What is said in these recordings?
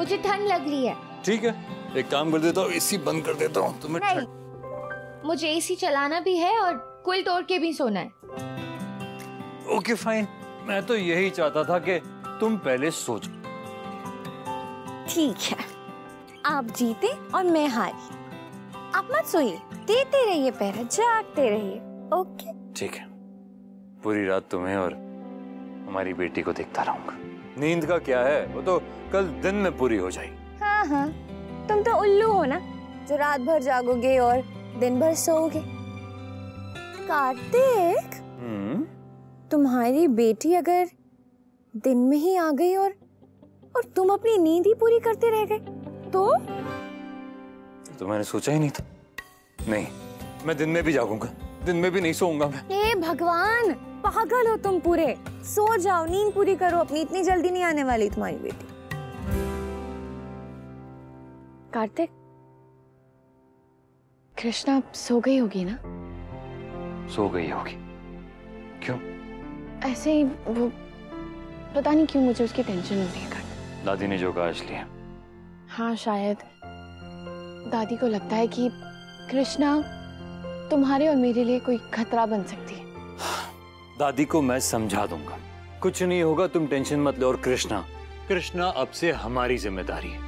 मुझे ठंड लग रही है। ठीक है, एक काम कर देता हूँ, एसी बंद कर देता हूँ तुम्हें। नहीं, मुझे एसी चलाना भी है और कुल तोड़ के भी सोना है। ओके फाइन, मैं तो यही चाहता था कि तुम पहले सोचो। ठीक है, आप जीते और मैं हारी। आप मत सोइए, देते रहिए पहरा, जागते रहिए। ओके ठीक है, पूरी रात तुम्हें और हमारी बेटी को देखता रहूंगा। नींद का क्या है, वो तो कल दिन में पूरी हो जाएगी। हाँ हाँ, तुम तो उल्लू हो ना, जो रात भर जागोगे और दिन भर सोओगे। कार्तिक, तुम्हारी बेटी अगर दिन में ही आ गई और तुम अपनी नींद ही पूरी करते रह गए तो मैंने सोचा ही नहीं था। नहीं, मैं दिन में भी जागूंगा, दिन में भी नहीं सोऊंगा मैं। हे भगवान, पागल हो तुम पूरे। सो जाओ, नींद पूरी करो अपनी, इतनी जल्दी नहीं आने वाली तुम्हारी बेटी। कार्तिक, कृष्णा सो गई होगी ना? सो गई होगी। क्यों? ऐसे ही, वो पता नहीं क्यों मुझे उसकी टेंशन हो रही है। कार्तिक, दादी ने जो कहा इसलिए। हाँ शायद दादी को लगता है कि कृष्णा तुम्हारे और मेरे लिए कोई खतरा बन सकती है। दादी को मैं समझा दूंगा, कुछ नहीं होगा, तुम टेंशन मत लो। और कृष्णा अब से हमारी जिम्मेदारी है।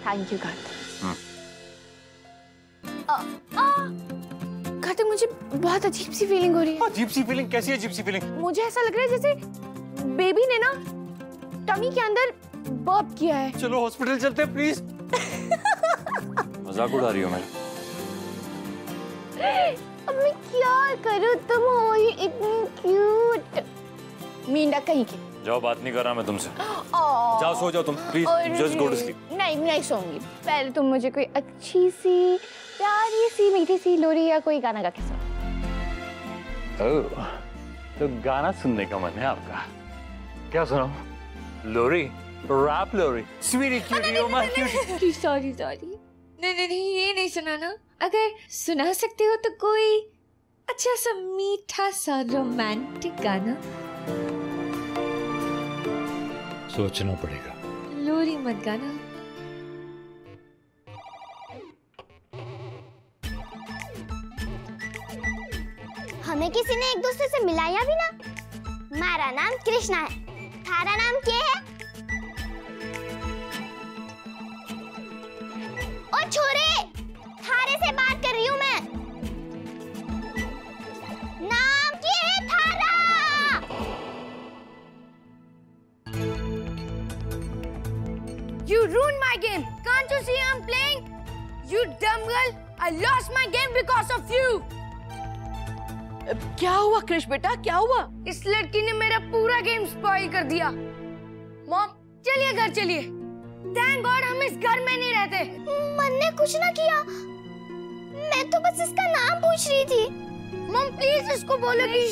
Thank you Kartik. कार्तिक, मुझे बहुत अजीब सी फीलिंग हो रही है। अजीब सी फीलिंग? कैसी अजीब सी फीलिंग? मुझे ऐसा लग रहा है जैसे बेबी ने ना टमी के अंदर बर्प किया है। चलो हॉस्पिटल चलते हैं प्लीज। मजाक उड़ा रही हो मेरा? अब मैं क्या करूं, तुम हो ही इतनी क्यूट। मींडा कहीं की। जाओ, बात नहीं कर रहा मैं तुमसे। जाओ सो जाओ तुम please, just go to sleep. नहीं सोऊंगी। पहले तुम मुझे कोई अच्छी सी प्यारी सी मीठी सी लोरी या कोई गाना गा के सुनाओ। ओह, तो गाना सुनने का मन है आपका? क्या सुनाऊं? लोरी? रैप लोरी? Sweetie cutie oh my cutie. Sorry नहीं, ये नहीं सुनाना। अगर सुना सकते हो तो कोई अच्छा सा मीठा सा रोमांटिक गाना। सोचना पड़ेगा। लोरी मत गाना। हमें किसी ने एक दूसरे से मिलाया भी ना। हमारा नाम कृष्णा है, थारा नाम क्या है? ओ छोरे, थारे से बात कर रही हूँ मैं। नाम क्या है थारा? You ruined my game. Can't you see I'm playing? You dumb girl, I lost my game because of you. क्या हुआ कृष बेटा, क्या हुआ? इस लड़की ने मेरा पूरा गेम स्पॉइल कर दिया। मॉम, चलिए घर चलिए। थैंक गॉड हम इस घर में नहीं रहते। मन ने कुछ ना किया, मैं तो बस इसका नाम पूछ रही थी। मॉम प्लीज इसको बोलो कि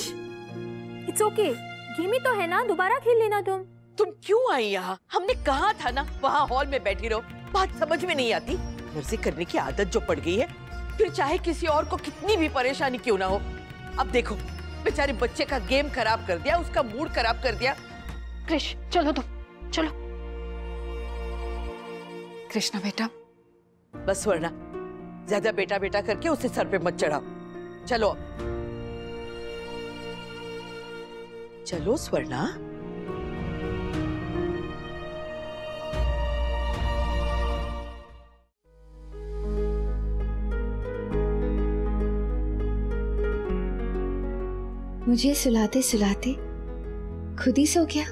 इट्स ओके, गेम ही तो है ना, दोबारा खेल लेना तुम क्यों आई यहाँ? हमने कहा था ना वहाँ हॉल में बैठी रहो। बात समझ में नहीं आती? घर से करने की आदत जो पड़ गई है, फिर चाहे किसी और को कितनी भी परेशानी क्यों ना हो। अब देखो, बेचारे बच्चे का गेम खराब कर दिया, उसका मूड खराब कर दिया। कृष चलो तो चलो। कृष्णा बेटा, बस वरना ज्यादा बेटा बेटा करके उसे सर पे मत चढ़ाओ। चलो चलो स्वर्णा। मुझे सुलाते सुलाते खुद ही सो गया।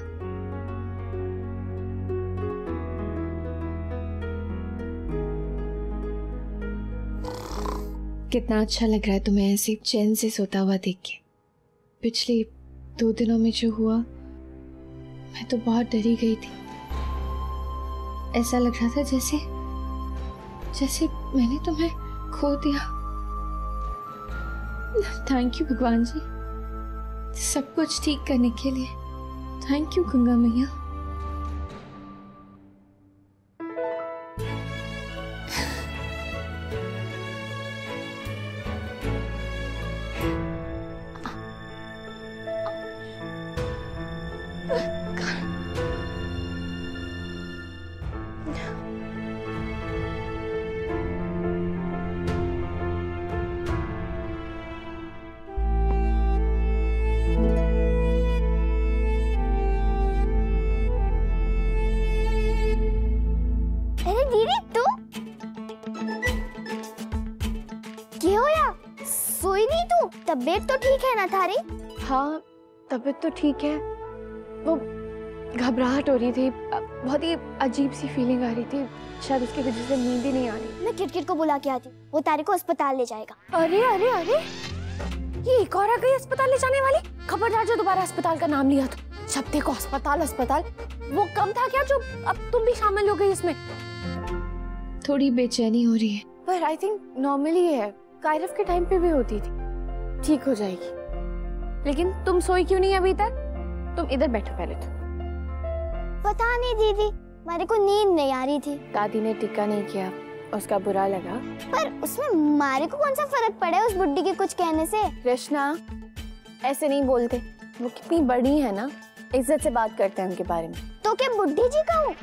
कितना अच्छा लग रहा है तुम्हें ऐसे चैन से सोता हुआ देख के। पिछले 2 दिनों में जो हुआ, मैं तो बहुत डरी गई थी। ऐसा लग रहा था जैसे मैंने तुम्हें खो दिया। थैंक यू भगवान जी, सब कुछ ठीक करने के लिए। थैंक यू गंगा मैया। रोई नहीं तू? तबीयत तो ठीक है ना थारी? हाँ तबीयत तो ठीक है, वो घबराहट हो रही थी, बहुत ही अजीब सी फीलिंग आ रही थी, शायद उसकी वजह से नींद ही नहीं आ रही। मैं किटकिट को बुला के आती, वो तारी को अस्पताल ले जाएगा। अरे अरे अरे, ये एक और आ गई अस्पताल ले जाने वाली। खबरदार जो दोबारा अस्पताल का नाम लिया तो। जब देखो अस्पताल अस्पताल, वो कम था क्या जो अब तुम भी शामिल हो गई इसमें? थोड़ी बेचैनी हो रही है, पर आई थिंक नॉर्मली है, कायरफ के टाइम पे भी होती थी, ठीक हो जाएगी। लेकिन तुम सोई क्यों नहीं अभी तक? तुम इधर बैठो पहले तो। पता नहीं दीदी, मेरे को नींद नहीं आ रही थी। दादी ने टिक्का नहीं किया, उसका बुरा लगा। पर उसमें मारे को कौन सा फर्क पड़ा है उस बुड्ढी के कुछ कहने से? कृष्णा ऐसे नहीं बोलते, वो कितनी बड़ी है ना, इज्जत से बात करते हैं उनके बारे में। तो क्या बुड्ढी जी का हूँ?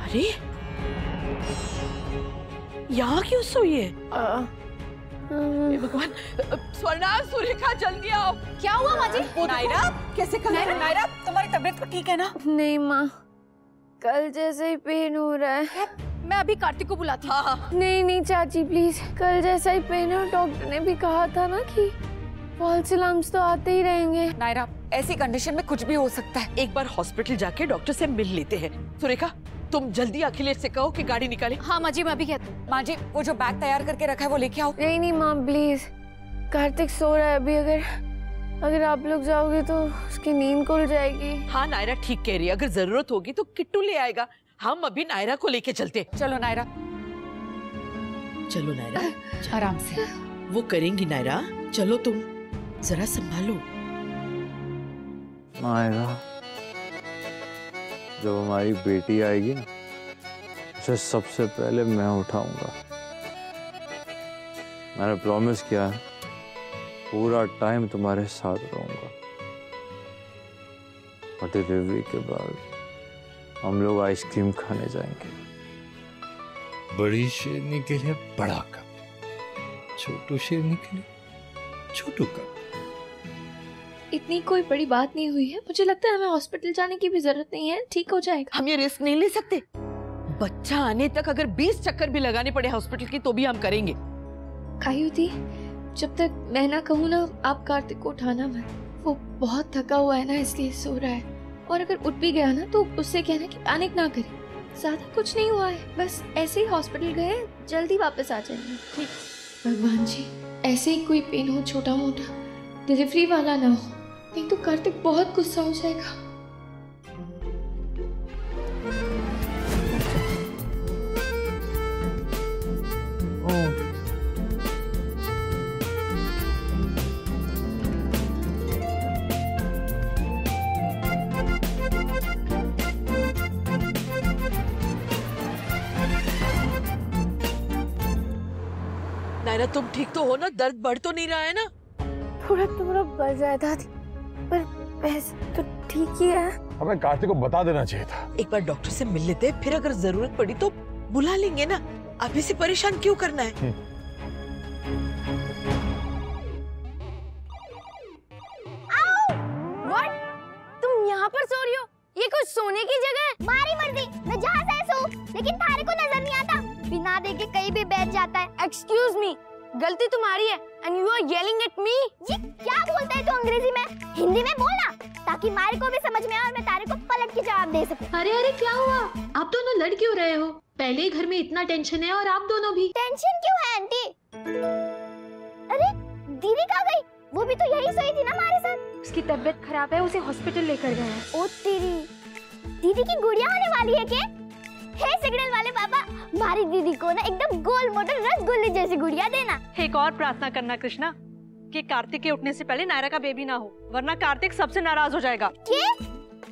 अरे यहाँ क्यों सोई है? हे भगवान, स्वर्णा, सुरेखा जल्दी आओ। क्या हुआ माँ जी? नायरा कैसे कर? नायरा तुम्हारी तबीयत तो ठीक है ना? नहीं माँ, कल जैसे ही पेन हो रहा है। मैं अभी कार्तिक को बुलाती हूँ। हाँ हाँ। नहीं नहीं चाची प्लीज, कल जैसा ही पेन है, डॉक्टर ने भी कहा था ना कि फॉल्स अलार्म्स तो आते ही रहेंगे। नायरा ऐसी कंडीशन में कुछ भी हो सकता है, एक बार हॉस्पिटल जाके डॉक्टर से मिल लेते हैं। सुरेखा तुम जल्दी अखिलेश से कहो कि गाड़ी निकाले। हाँ माँ जी, मैं अभी कहती हूँ। माँ जी वो जो बैग तैयार करके रखा है वो लेके आओ। नहीं नहीं माँ प्लीज, कार्तिक सो रहा है अभी, अगर आप लोग जाओगे तो उसकी नींद खुल जाएगी। हाँ नायरा ठीक कह रही है, अगर जरूरत होगी तो किट्टू ले आएगा। हम अभी नायरा को लेके चलते। चलो नायरा। चलो नायरा, आराम से। वो करेंगी नायरा, चलो तुम जरा संभालो। नायरा, जब हमारी बेटी आएगी ना, उसे सबसे पहले मैं उठाऊंगा। मैंने प्रॉमिस किया है, पूरा टाइम तुम्हारे साथ रहूंगा। और डिलीवरी के बाद हम लोग आइसक्रीम खाने जाएंगे। बड़ी शेरनी के लिए बड़ा कप, छोटू शेरनी के लिए छोटू कप। इतनी कोई बड़ी बात नहीं हुई है, मुझे लगता है हमें हॉस्पिटल जाने की भी जरूरत नहीं है, ठीक हो जाएगा। हम ये रिस्क नहीं ले सकते। बच्चा आने तक अगर 20 चक्कर भी लगाने पड़े हॉस्पिटल की तो भी हम करेंगे। कायुती, जब तक मैं ना कहूँ ना, आप कार्तिक को उठाना मत, वो बहुत थका हुआ है ना, इसलिए सो रहा है। और अगर उठ भी गया ना तो उससे कहना कि पैनिक ना करे, ज्यादा कुछ नहीं हुआ है, बस ऐसे ही हॉस्पिटल गए, जल्दी वापस आ जाएंगे। ठीक। भगवान जी, ऐसे ही कोई पेन हो छोटा मोटा, डिलीवरी वाला ना हो, नहीं तो कार्तिक बहुत गुस्सा हो जाएगा। नायरा तुम ठीक तो हो ना? दर्द बढ़ तो नहीं रहा है ना? थोड़ा थोड़ा बढ़ जाता था, पर वैसे तो ठीक ही है। हमें कार्तिक को बता देना चाहिए था। एक बार डॉक्टर से मिल लेते, फिर अगर जरूरत पड़ी तो बुला लेंगे ना। अभी से परेशान क्यों करना है? What? तुम यहाँ पर सो रही हो? ये कुछ सोने की जगह है? मारी मर्जी, मैं जहाँ चाहे सो, लेकिन थारे को नजर नहीं आता, बिना देखे कहीं भी बैठ जाता है। एक्सक्यूज मी, गलती तुम्हारी है, and you are yelling at me. ये क्या बोलता है तू अंग्रेजी में? हिंदी में बोलना, ताकि मारी को भी समझ में आए और मैं तारे को पलट के जवाब दे सकूं। अरे अरे क्या हुआ? आप दोनों लड़ क्यों रहे हो? पहले ही घर में इतना टेंशन है और आप दोनों भी। टेंशन क्यों है आंटी? अरे दीदी कहाँ गई? वो भी तो यही सोई थी ना हमारे साथ। उसकी तबीयत खराब है, उसे हॉस्पिटल लेकर गए हैं। ओ तेरी, दीदी की गुड़िया होने वाली है क्या? हे सिग्नल वाले पापा, हमारी दीदी को ना एकदम गोल मोटर रसगुल्ले जैसी गुड़िया देना। एक और प्रार्थना करना कृष्णा, कि कार्तिक के उठने से पहले नायरा का बेबी ना हो, वरना कार्तिक सबसे नाराज हो जाएगा। क्या?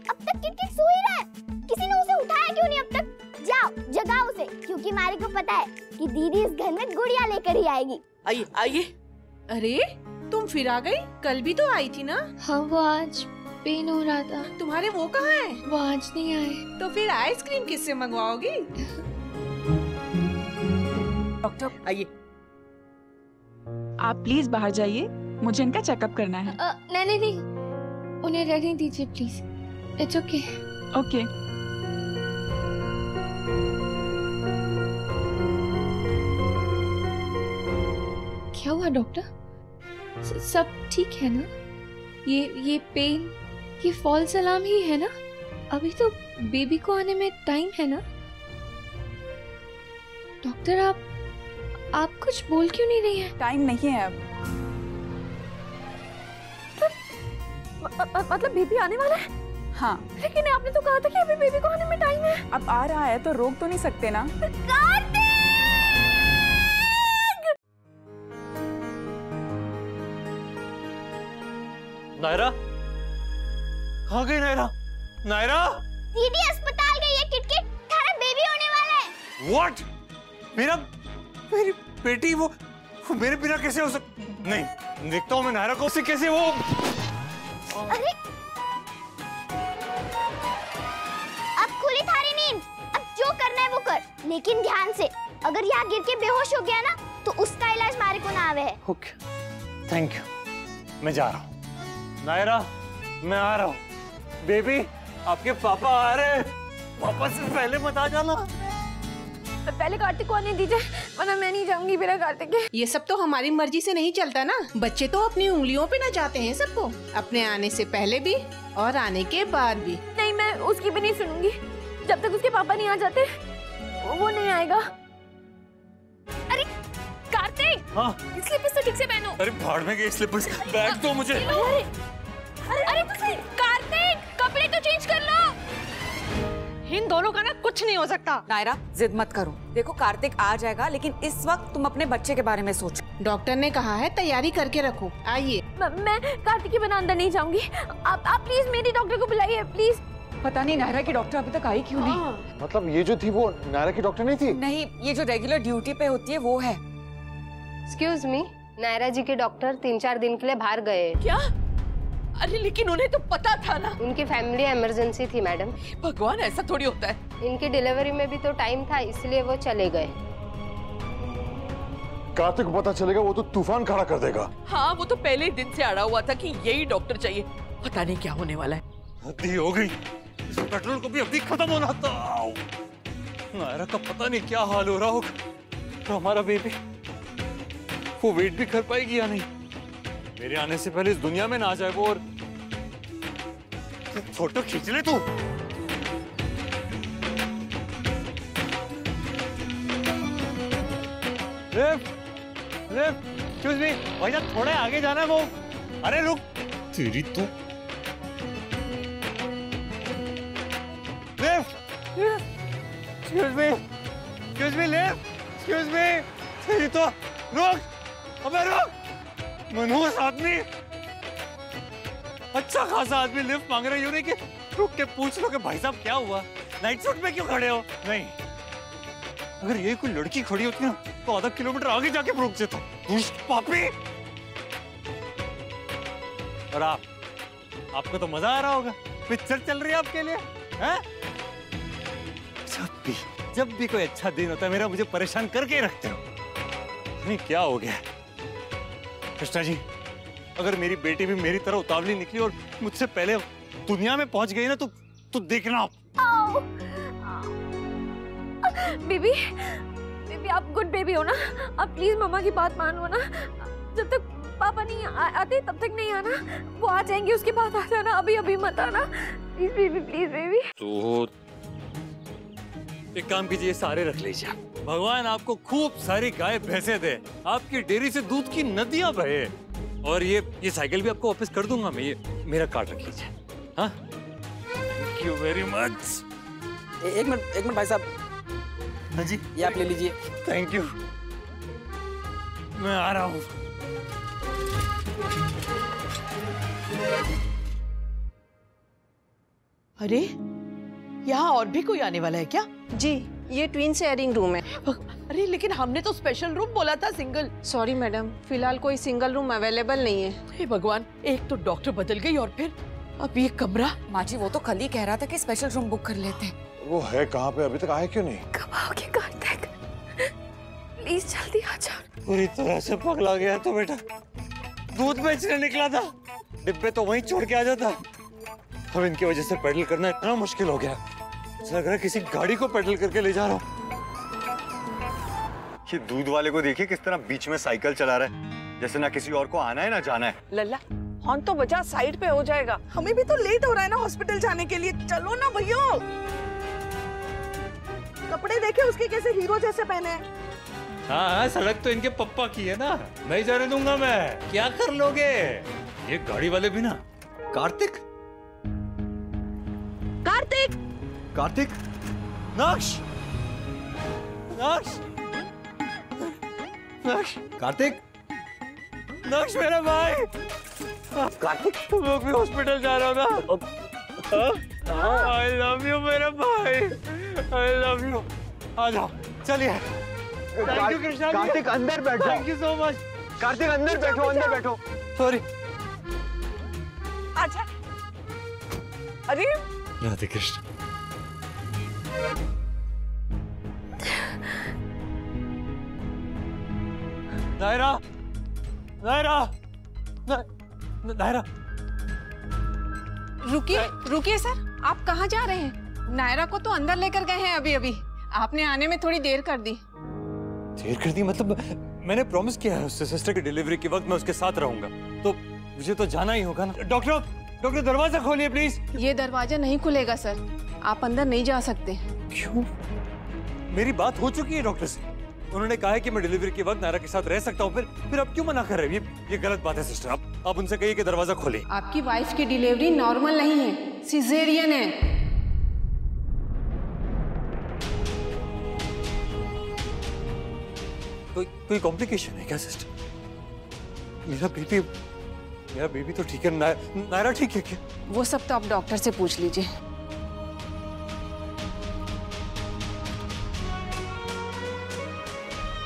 अब तक किट सो ही रहा है, किसी ने उसे उठाया क्यों नहीं अब तक? जाओ जगाओ उसे, क्योंकि मारी को पता है कि दीदी इस घर में गुड़िया लेकर ही आएगी। आइए आइए। अरे तुम फिर आ गई? कल भी तो आई थी ना? हाँ, वो आज पेन हो रहा था। तुम्हारे वो कहाँ है? वो आज नहीं आए। तो फिर आइसक्रीम किससे मंगवाओगी? डॉक्टर आइए। आप प्लीज बाहर जाइए, मुझे इनका चेकअप करना है। नहीं, उन्हें रहने दीजिए प्लीज। It's okay. ओके। क्या हुआ डॉक्टर? सब ठीक है ना? ये पेन, ये फॉल्स अलार्म ही है ना? अभी तो बेबी को आने में टाइम है ना? डॉक्टर आप कुछ बोल क्यों नहीं रही हैं? टाइम नहीं है अब। मतलब बेबी आने वाला है? हाँ। लेकिन आपने तो कहा था कि अभी बेबी को आने में टाइम है। अब आ रहा है तो रोक तो नहीं सकते ना। नायरा, कहाँ गई नायरा? नायरा? दीदी अस्पताल गई है किटकिट, थारा बेबी होने वाला है। What? मेरी बेटी वो मेरे बिना कैसे हो नहीं, देखता हूँ मैं नायरा को, उससे कैसे वो। अरे अब खुली थारी नींद, अब जो करना है वो कर, लेकिन ध्यान से, अगर यहाँ गिर के बेहोश हो गया ना तो उसका इलाज मारे को ना आवे है। ओके, थैंक यू, मैं जा रहा हूँ। नायरा, मैं आ रहा हूँ। बेबी, आपके पापा आ रहे हैं, पापा से पहले मत आ जाना। पहले कार्तिक को आने दीजिए, वरना मैं नहीं जाऊंगी बिना कार्तिक के। ये सब तो हमारी मर्जी से नहीं चलता ना, बच्चे तो अपनी उंगलियों पे ना जाते हैं सबको, अपने आने से पहले भी और आने के बाद भी। नहीं, मैं उसकी भी नहीं सुनूंगी, जब तक उसके पापा नहीं आ जाते वो नहीं आएगा। अरे कार्तिक, हाँ? स्लीपर्स तो ठीक से पहनो। अरे भाड़ में गए स्लीपर्स, बैग दो मुझे। अरे कार्तिक, कपड़े तो चेंज कर लो। इन दोनों का ना कुछ नहीं हो सकता। नायरा, जिद मत करो, देखो कार्तिक आ जाएगा, लेकिन इस वक्त तुम अपने बच्चे के बारे में सोचो। डॉक्टर ने कहा है तैयारी करके रखो। आइए। मैं कार्तिक के बिना अंदर नहीं जाऊंगी। आप प्लीज मेरी डॉक्टर को बुलाइए प्लीज। पता नहीं नायरा की डॉक्टर अभी तक आई क्यों नहीं। मतलब ये जो थी वो नायरा की डॉक्टर नहीं थी? नहीं, ये जो रेगुलर ड्यूटी पे होती है वो है। एक्सक्यूज मी, नायरा जी के डॉक्टर 3-4 दिन के लिए बाहर गए। क्या? अरे लेकिन उन्हें तो पता था ना। उनकी फैमिली इमरजेंसी थी मैडम। भगवान, ऐसा थोड़ी होता है। इनकी डिलीवरी में भी तो टाइम था, इसलिए वो चले गए। कार्तिक को पता चलेगा वो तो तूफान खड़ा कर देगा। हाँ, वो तो पहले ही दिन से अड़ा हुआ था कि यही डॉक्टर चाहिए। पता नहीं क्या होने वाला है। हद्दी हो गई, इस पेट्रोल को भी अभी खत्म होना था। नायरा का पता नहीं क्या हाल हो रहा होगा, तो हमारा बेबी वो वेट भी कर पाएगी या नहीं। मेरे आने से पहले इस दुनिया में ना आ जाए वो। और फोटो खींच ले तू। एक्सक्यूज मी भैया, थोड़े आगे जाना है वो। अरे रुक, तेरी तो excuse me left, excuse me, तेरी तो रुक, अबे रुक। मनहूस आदमी, अच्छा खासा आदमी लिफ्ट मांग रहे, यूं नहीं कि रुक के पूछ लो कि भाई साहब क्या हुआ, नाइट सूट में क्यों खड़े हो। नहीं, अगर ये कोई लड़की खड़ी होती ना तो आधा किलोमीटर आगे जाके रुक जाता। दुष्ट पापी। और आपको तो मजा आ रहा होगा, पिक्चर चल रही है आपके लिए, हैं? जब भी कोई अच्छा दिन होता है मेरा, मुझे परेशान करके रखते हो। नहीं, क्या हो गया कृष्णा जी, अगर मेरी बेटी भी मेरी तरह उतावली निकली और मुझसे पहले दुनिया में पहुंच गई ना तो देखना। बेबी, आप गुड बेबी हो ना? आप प्लीज मम्मा की बात मानो ना। जब तक पापा नहीं आते तब तक नहीं आना, वो आ जाएंगे उसके बाद आ जाना, अभी मत आना प्लीज बेबी, प्लीज बेबी। तो एक काम कीजिए, सारे रख लीजिए। भगवान आपको खूब सारी गाय भैंसे दे, आपकी डेयरी से दूध की नदियां बहे। और ये साइकिल भी आपको वापस कर दूंगा मैं। ये मेरा कार्ड रख लीजिए। हाँ, थैंक यू वेरी मच। एक मिनट भाई साहब। हाँ जी, ये आप ले लीजिए। थैंक यू, मैं आ रहा हूँ। अरे, यहाँ और भी कोई आने वाला है क्या? जी, ये ट्विन शेयरिंग रूम है। अरे लेकिन हमने तो स्पेशल रूम बोला था, सिंगल। सॉरी मैडम, फिलहाल कोई सिंगल रूम अवेलेबल नहीं है। हे भगवान, एक तो डॉक्टर बदल गई और फिर अब ये कमरा। माँ जी, वो तो कल ही कह रहा था कि स्पेशल रूम बुक कर लेते हैं। वो है कहाँ पे? अभी तक आया क्यों नहीं? कब आओगे कार्तिक? प्लीज जल्दी आ जाओ। पूरी तरह से पगला गया तो बेटा, दूध बेचने निकला था, डिब्बे तो वहीं छोड़ के आ जाता। अब इनकी वजह से पेडल करना इतना मुश्किल हो गया, ऐसा लग रहा है किसी गाड़ी को पेडल करके ले जा रहा हूँ। ये दूध वाले को देखिए किस तरह बीच में साइकिल चला रहा है, जैसे ना किसी और को आना है ना जाना है। लल्ला हॉर्न तो बजा, साइड पे हो जाएगा। हमें भी तो लेट हो रहा है ना हॉस्पिटल जाने के लिए। चलो ना भैया। कपड़े देखे उसके कैसे हीरो जैसे पहने हैं। हाँ, सड़क तो इनके पप्पा की है ना, नहीं जाने दूंगा मैं। क्या कर लोगे? ये गाड़ी वाले भी ना। कार्तिक कार्तिक कार्तिक, नक्श नक्श नक्श, कार्तिक, नक्श मेरा भाई। कार्तिक, तुम लोग भी हॉस्पिटल जा रहे हो ना? आई लव यू मेरा भाई, आई लव यू। आ जाओ, चलिए। Thank you Krishna. कार्तिक अंदर बैठो। Thank you so much. Kartik अंदर बैठो, अंदर बैठो। सॉरी। अच्छा, अरे राधे कृष्ण। नायरा, नायरा, नायरा। रुकिए रुकिए सर, आप कहाँ जा रहे हैं? नायरा को तो अंदर लेकर गए हैं अभी अभी। आपने आने में थोड़ी देर कर दी। देर कर दी मतलब? मैंने प्रॉमिस किया है उससे, सिस्टर की डिलीवरी के वक्त मैं उसके साथ रहूंगा, तो मुझे तो जाना ही होगा ना। डॉक्टर दरवाजा खोलिए प्लीज। ये दरवाजा नहीं खुलेगा सर, आप अंदर नहीं जा सकते। क्यों? मेरी बात हो चुकी है डॉक्टर से, उन्होंने कहा है कि मैं डिलीवरी के वक्त नायरा के साथ रह सकता हूँ। फिर आप क्यों मना कर रहे हैं? ये गलत बात है सिस्टर। आप उनसे कहिए कि दरवाजा खोले। आपकी वाइफ की डिलीवरी नॉर्मल नहीं है, सिजेरियन है। कोई कॉम्प्लिकेशन है क्या सिस्टर? मेरा बेबी तो ठीक है। नायरा ठीक है क्या? वो सब तो आप डॉक्टर से पूछ लीजिए।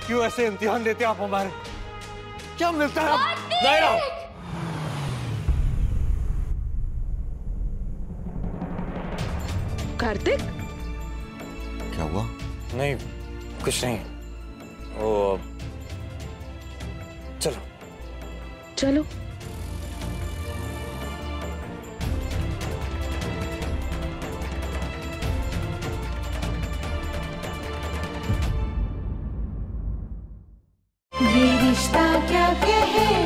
क्यों ऐसे इम्तिहान लेते आप हमारे? क्या मिलता है? नायरा! कार्तिक, क्या हुआ? नहीं, कुछ नहीं। ओ, चलो चलो। ये रिश्ता क्या कहलाता